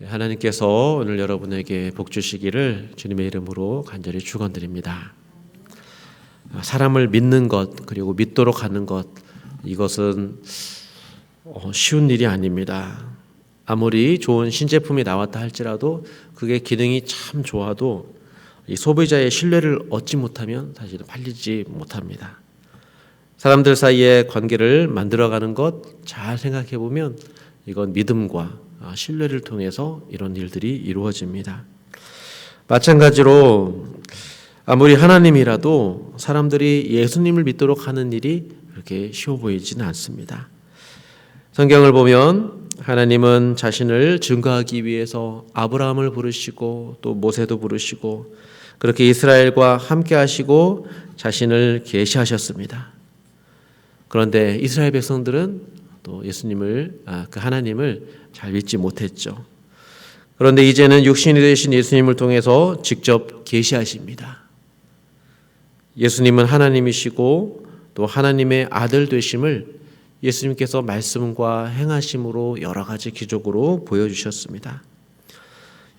하나님께서 오늘 여러분에게 복 주시기를 주님의 이름으로 간절히 축원드립니다. 사람을 믿는 것 그리고 믿도록 하는 것, 이것은 쉬운 일이 아닙니다. 아무리 좋은 신제품이 나왔다 할지라도 그게 기능이 참 좋아도 이 소비자의 신뢰를 얻지 못하면 사실은 팔리지 못합니다. 사람들 사이의 관계를 만들어가는 것 잘 생각해 보면 이건 믿음과 신뢰를 통해서 이런 일들이 이루어집니다. 마찬가지로 아무리 하나님이라도 사람들이 예수님을 믿도록 하는 일이 그렇게 쉬워 보이지는 않습니다. 성경을 보면 하나님은 자신을 증거하기 위해서 아브라함을 부르시고 또 모세도 부르시고 그렇게 이스라엘과 함께 하시고 자신을 계시하셨습니다. 그런데 이스라엘 백성들은 또 예수님을, 그 하나님을 잘 믿지 못했죠. 그런데 이제는 육신이 되신 예수님을 통해서 직접 계시하십니다. 예수님은 하나님이시고 또 하나님의 아들 되심을 예수님께서 말씀과 행하심으로 여러 가지 기적으로 보여주셨습니다.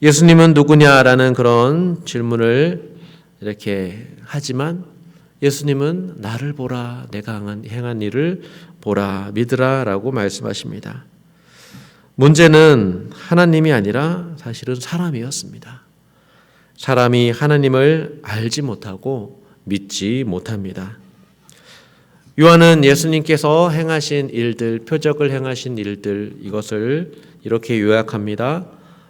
예수님은 누구냐라는 그런 질문을 이렇게 하지만 예수님은 나를 보라, 내가 행한 일을 보라, 믿으라 라고 말씀하십니다. 문제는 하나님이 아니라 사실은 사람이었습니다. 사람이 하나님을 알지 못하고 믿지 못합니다. 요한은 예수님께서 행하신 일들, 표적을 행하신 일들, 이것을 이렇게 요약합니다.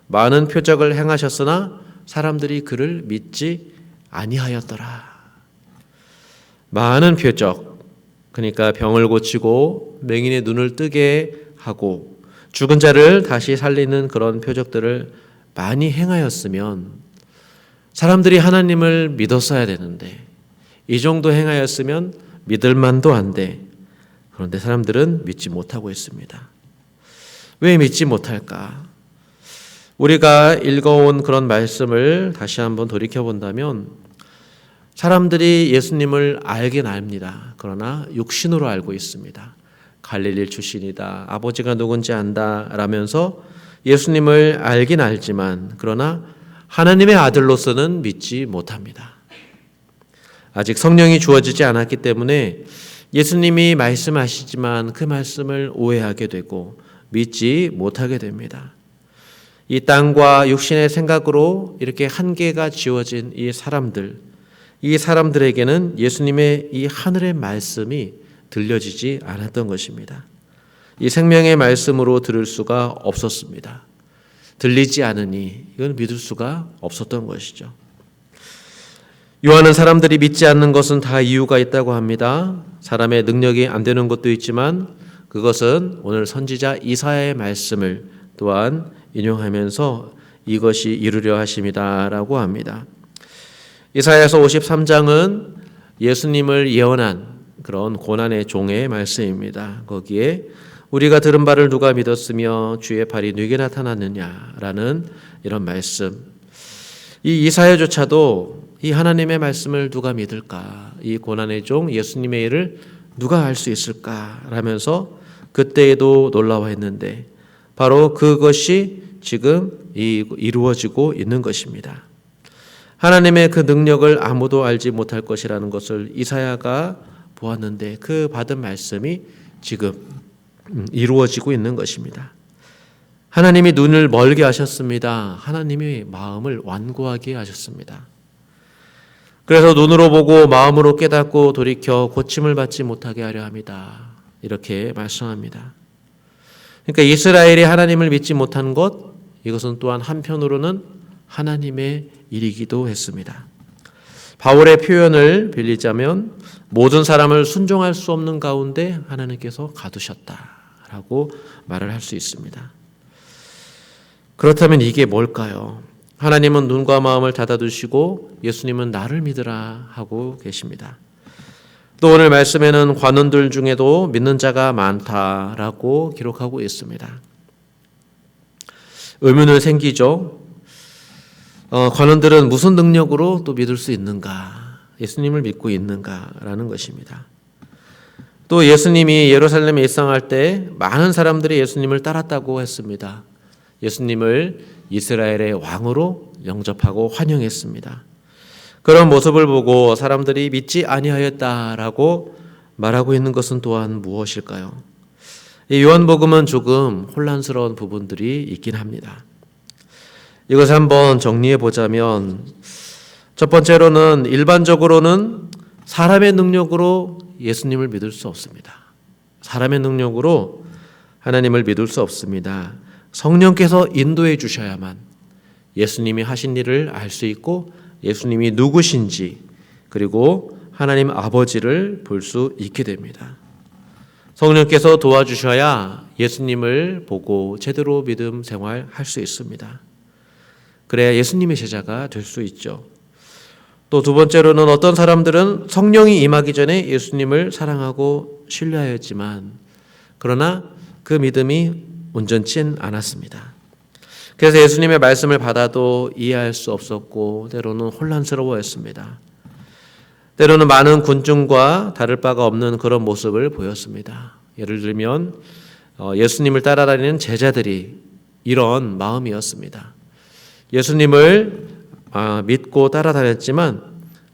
많은 표적을 행하셨으나 사람들이 그를 믿지 아니하였더라. 많은 표적, 그러니까 병을 고치고 맹인의 눈을 뜨게 하고 죽은 자를 다시 살리는 그런 표적들을 많이 행하였으면 사람들이 하나님을 믿었어야 되는데, 이 정도 행하였으면 믿을 만도 한데, 그런데 사람들은 믿지 못하고 있습니다. 왜 믿지 못할까? 우리가 읽어온 그런 말씀을 다시 한번 돌이켜본다면 사람들이 예수님을 알긴 압니다. 그러나 육신으로 알고 있습니다. 갈릴리 출신이다, 아버지가 누군지 안다 라면서 예수님을 알긴 알지만 그러나 하나님의 아들로서는 믿지 못합니다. 아직 성령이 주어지지 않았기 때문에 예수님이 말씀하시지만 그 말씀을 오해하게 되고 믿지 못하게 됩니다. 이 땅과 육신의 생각으로 이렇게 한계가 지어진 이 사람들에게는 예수님의 이 하늘의 말씀이 들려지지 않았던 것입니다. 이 생명의 말씀으로 들을 수가 없었습니다. 들리지 않으니 이건 믿을 수가 없었던 것이죠. 요한은 사람들이 믿지 않는 것은 다 이유가 있다고 합니다. 사람의 능력이 안 되는 것도 있지만 그것은 오늘 선지자 이사야의 말씀을 또한 인용하면서 이것이 이루려 하심이다라고 합니다. 이사야서 53장은 예수님을 예언한 그런 고난의 종의 말씀입니다. 거기에 우리가 들은 바를 누가 믿었으며 주의 발이 누게 나타났느냐라는 이런 말씀. 이 이사야조차도 이 하나님의 말씀을 누가 믿을까? 이 고난의 종 예수님의 일을 누가 알 수 있을까? 라면서 그때에도 놀라워했는데 바로 그것이 지금 이루어지고 있는 것입니다. 하나님의 그 능력을 아무도 알지 못할 것이라는 것을 이사야가 보았는데 그 받은 말씀이 지금 이루어지고 있는 것입니다. 하나님이 눈을 멀게 하셨습니다. 하나님이 마음을 완고하게 하셨습니다. 그래서 눈으로 보고 마음으로 깨닫고 돌이켜 고침을 받지 못하게 하려 합니다. 이렇게 말씀합니다. 그러니까 이스라엘이 하나님을 믿지 못한 것, 이것은 또한 한편으로는 하나님의 일이기도 했습니다. 바울의 표현을 빌리자면 모든 사람을 순종할 수 없는 가운데 하나님께서 가두셨다라고 말을 할 수 있습니다. 그렇다면 이게 뭘까요? 하나님은 눈과 마음을 닫아두시고 예수님은 나를 믿으라 하고 계십니다. 또 오늘 말씀에는 관원들 중에도 믿는 자가 많다라고 기록하고 있습니다. 의문은 생기죠. 관원들은 무슨 능력으로 또 믿을 수 있는가? 예수님을 믿고 있는가라는 것입니다. 또 예수님이 예루살렘에 입성할 때 많은 사람들이 예수님을 따랐다고 했습니다. 예수님을 이스라엘의 왕으로 영접하고 환영했습니다. 그런 모습을 보고 사람들이 믿지 아니하였다라고 말하고 있는 것은 또한 무엇일까요? 이 요한복음은 조금 혼란스러운 부분들이 있긴 합니다. 이것을 한번 정리해 보자면, 첫 번째로는 일반적으로는 사람의 능력으로 예수님을 믿을 수 없습니다. 사람의 능력으로 하나님을 믿을 수 없습니다. 성령께서 인도해 주셔야만 예수님이 하신 일을 알 수 있고 예수님이 누구신지 그리고 하나님 아버지를 볼 수 있게 됩니다. 성령께서 도와주셔야 예수님을 보고 제대로 믿음 생활할 수 있습니다. 그래야 예수님의 제자가 될 수 있죠. 또 두 번째로는 어떤 사람들은 성령이 임하기 전에 예수님을 사랑하고 신뢰하였지만 그러나 그 믿음이 온전치 않았습니다. 그래서 예수님의 말씀을 받아도 이해할 수 없었고 때로는 혼란스러워했습니다. 때로는 많은 군중과 다를 바가 없는 그런 모습을 보였습니다. 예를 들면 예수님을 따라다니는 제자들이 이런 마음이었습니다. 예수님을 믿고 따라다녔지만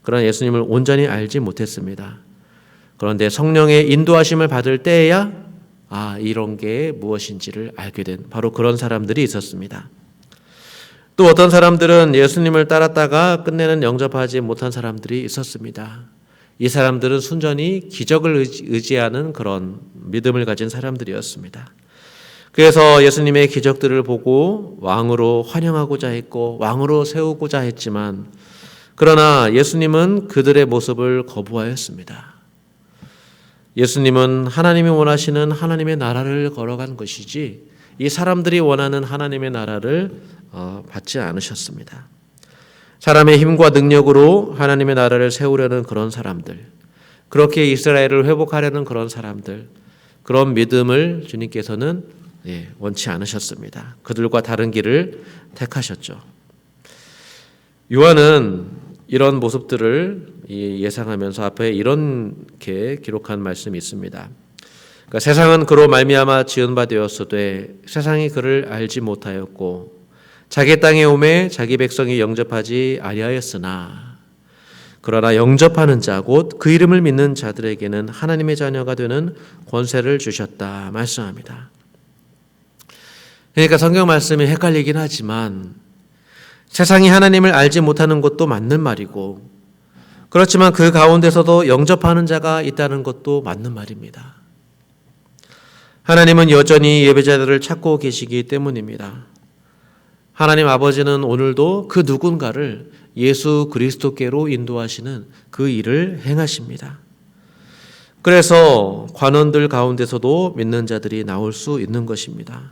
그러나 예수님을 온전히 알지 못했습니다. 그런데 성령의 인도하심을 받을 때에야 이런 게 무엇인지를 알게 된 바로 그런 사람들이 있었습니다. 또 어떤 사람들은 예수님을 따랐다가 끝내는 영접하지 못한 사람들이 있었습니다. 이 사람들은 순전히 기적을 의지하는 그런 믿음을 가진 사람들이었습니다. 그래서 예수님의 기적들을 보고 왕으로 환영하고자 했고 왕으로 세우고자 했지만 그러나 예수님은 그들의 모습을 거부하였습니다. 예수님은 하나님이 원하시는 하나님의 나라를 걸어간 것이지 이 사람들이 원하는 하나님의 나라를 받지 않으셨습니다. 사람의 힘과 능력으로 하나님의 나라를 세우려는 그런 사람들, 그렇게 이스라엘을 회복하려는 그런 사람들, 그런 믿음을 주님께서는 원치 않으셨습니다. 그들과 다른 길을 택하셨죠. 요한은 이런 모습들을 예상하면서 앞에 이렇게 기록한 말씀이 있습니다. 그러니까 세상은 그로 말미암아 지은 바 되었으되 세상이 그를 알지 못하였고 자기 땅에 오매 자기 백성이 영접하지 아니하였으나 그러나 영접하는 자 곧 그 이름을 믿는 자들에게는 하나님의 자녀가 되는 권세를 주셨다 말씀합니다. 그러니까 성경 말씀이 헷갈리긴 하지만 세상이 하나님을 알지 못하는 것도 맞는 말이고 그렇지만 그 가운데서도 영접하는 자가 있다는 것도 맞는 말입니다. 하나님은 여전히 예배자들을 찾고 계시기 때문입니다. 하나님 아버지는 오늘도 그 누군가를 예수 그리스도께로 인도하시는 그 일을 행하십니다. 그래서 관원들 가운데서도 믿는 자들이 나올 수 있는 것입니다.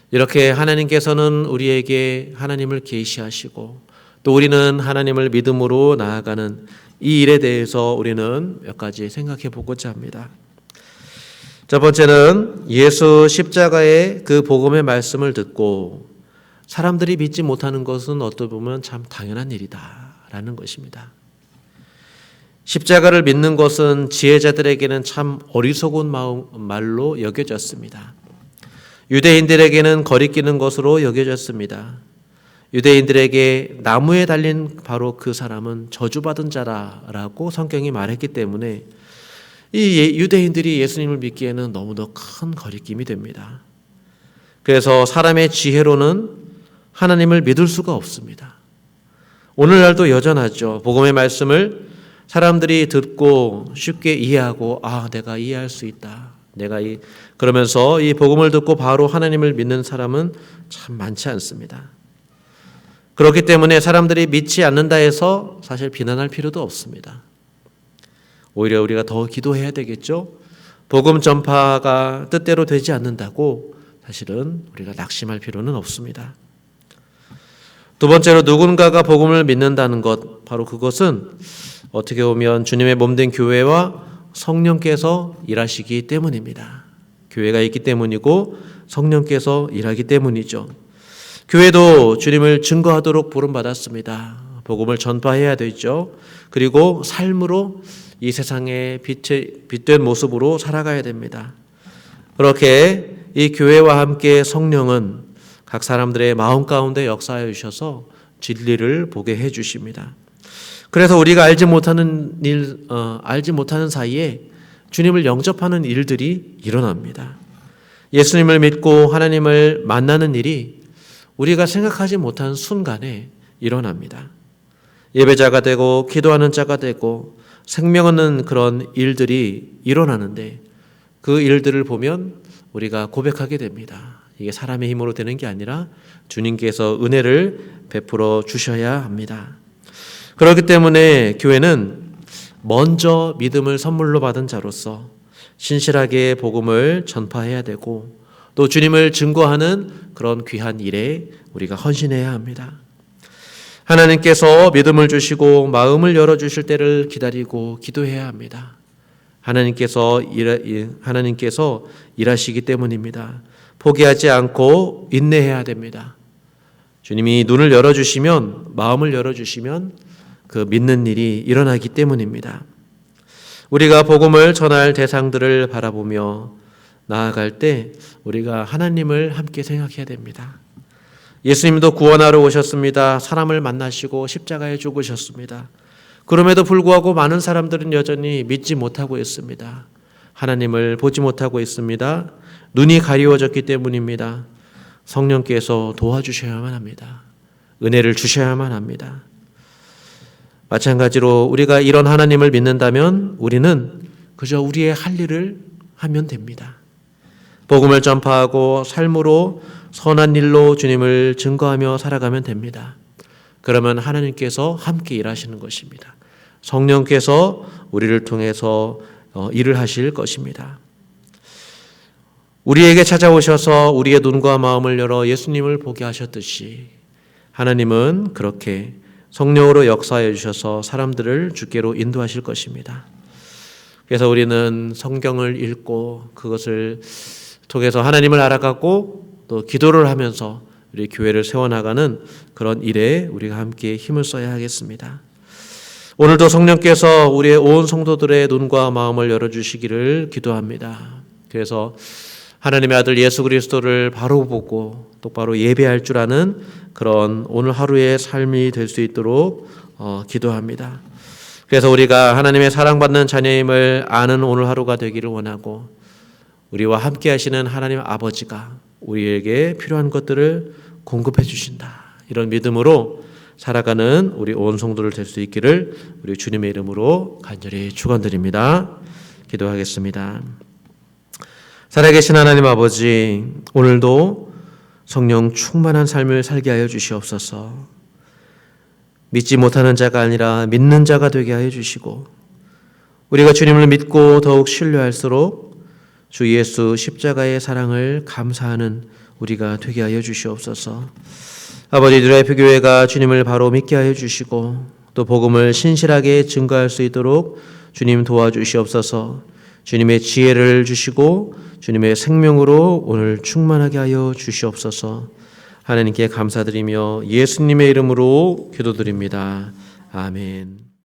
이렇게 하나님께서는 우리에게 하나님을 계시하시고 또 우리는 하나님을 믿음으로 나아가는 이 일에 대해서 우리는 몇 가지 생각해 보고자 합니다. 첫 번째는 예수 십자가의 그 복음의 말씀을 듣고 사람들이 믿지 못하는 것은 어떻게 보면 참 당연한 일이다라는 것입니다. 십자가를 믿는 것은 지혜자들에게는 참 어리석은 말로 여겨졌습니다. 유대인들에게는 거리끼는 것으로 여겨졌습니다. 유대인들에게 나무에 달린 바로 그 사람은 저주받은 자라고 성경이 말했기 때문에 이 유대인들이 예수님을 믿기에는 너무도 큰 거리낌이 됩니다. 그래서 사람의 지혜로는 하나님을 믿을 수가 없습니다. 오늘날도 여전하죠. 복음의 말씀을 사람들이 듣고 쉽게 이해하고 내가 이해할 수 있다. 그러면서 이 복음을 듣고 바로 하나님을 믿는 사람은 참 많지 않습니다. 그렇기 때문에 사람들이 믿지 않는다 해서 사실 비난할 필요도 없습니다. 오히려 우리가 더 기도해야 되겠죠. 복음 전파가 뜻대로 되지 않는다고 사실은 우리가 낙심할 필요는 없습니다. 두 번째로 누군가가 복음을 믿는다는 것, 바로 그것은 어떻게 보면 주님의 몸된 교회와 성령께서 일하시기 때문입니다. 교회가 있기 때문이고 성령께서 일하기 때문이죠. 교회도 주님을 증거하도록 부름받았습니다. 복음을 전파해야 되죠. 그리고 삶으로 이 세상의 빛된 모습으로 살아가야 됩니다. 그렇게 이 교회와 함께 성령은 각 사람들의 마음 가운데 역사하여 주셔서 진리를 보게 해 주십니다. 그래서 우리가 알지 못하는 사이에 주님을 영접하는 일들이 일어납니다. 예수님을 믿고 하나님을 만나는 일이 우리가 생각하지 못한 순간에 일어납니다. 예배자가 되고 기도하는 자가 되고 생명 얻는 그런 일들이 일어나는데 그 일들을 보면 우리가 고백하게 됩니다. 이게 사람의 힘으로 되는 게 아니라 주님께서 은혜를 베풀어 주셔야 합니다. 그렇기 때문에 교회는 먼저 믿음을 선물로 받은 자로서 신실하게 복음을 전파해야 되고 또 주님을 증거하는 그런 귀한 일에 우리가 헌신해야 합니다. 하나님께서 믿음을 주시고 마음을 열어주실 때를 기다리고 기도해야 합니다. 하나님께서 일하시기 때문입니다. 포기하지 않고 인내해야 됩니다. 주님이 눈을 열어주시면, 마음을 열어주시면 그 믿는 일이 일어나기 때문입니다. 우리가 복음을 전할 대상들을 바라보며 나아갈 때 우리가 하나님을 함께 생각해야 됩니다. 예수님도 구원하러 오셨습니다. 사람을 만나시고 십자가에 죽으셨습니다. 그럼에도 불구하고 많은 사람들은 여전히 믿지 못하고 있습니다. 하나님을 보지 못하고 있습니다. 눈이 가리워졌기 때문입니다. 성령께서 도와주셔야만 합니다. 은혜를 주셔야만 합니다. 마찬가지로 우리가 이런 하나님을 믿는다면 우리는 그저 우리의 할 일을 하면 됩니다. 복음을 전파하고 삶으로 선한 일로 주님을 증거하며 살아가면 됩니다. 그러면 하나님께서 함께 일하시는 것입니다. 성령께서 우리를 통해서 일을 하실 것입니다. 우리에게 찾아오셔서 우리의 눈과 마음을 열어 예수님을 보게 하셨듯이 하나님은 그렇게 성령으로 역사해 주셔서 사람들을 주께로 인도하실 것입니다. 그래서 우리는 성경을 읽고 그것을 통해서 하나님을 알아가고 또 기도를 하면서 우리 교회를 세워나가는 그런 일에 우리가 함께 힘을 써야 하겠습니다. 오늘도 성령께서 우리의 온 성도들의 눈과 마음을 열어주시기를 기도합니다. 그래서 하나님의 아들 예수 그리스도를 바로 보고 똑바로 예배할 줄 아는 그런 오늘 하루의 삶이 될 수 있도록 기도합니다. 그래서 우리가 하나님의 사랑받는 자녀임을 아는 오늘 하루가 되기를 원하고 우리와 함께 하시는 하나님 아버지가 우리에게 필요한 것들을 공급해 주신다. 이런 믿음으로 살아가는 우리 온 성도를 될 수 있기를 우리 주님의 이름으로 간절히 축원드립니다. 기도하겠습니다. 살아계신 하나님 아버지, 오늘도 성령 충만한 삶을 살게 하여 주시옵소서. 믿지 못하는 자가 아니라 믿는 자가 되게 하여 주시고 우리가 주님을 믿고 더욱 신뢰할수록 주 예수 십자가의 사랑을 감사하는 우리가 되게 하여 주시옵소서. 아버지, 뉴라이프 교회가 주님을 바로 믿게 하여 주시고 또 복음을 신실하게 증거할 수 있도록 주님 도와주시옵소서. 주님의 지혜를 주시고 주님의 생명으로 오늘 충만하게 하여 주시옵소서. 하나님께 감사드리며 예수님의 이름으로 기도드립니다. 아멘.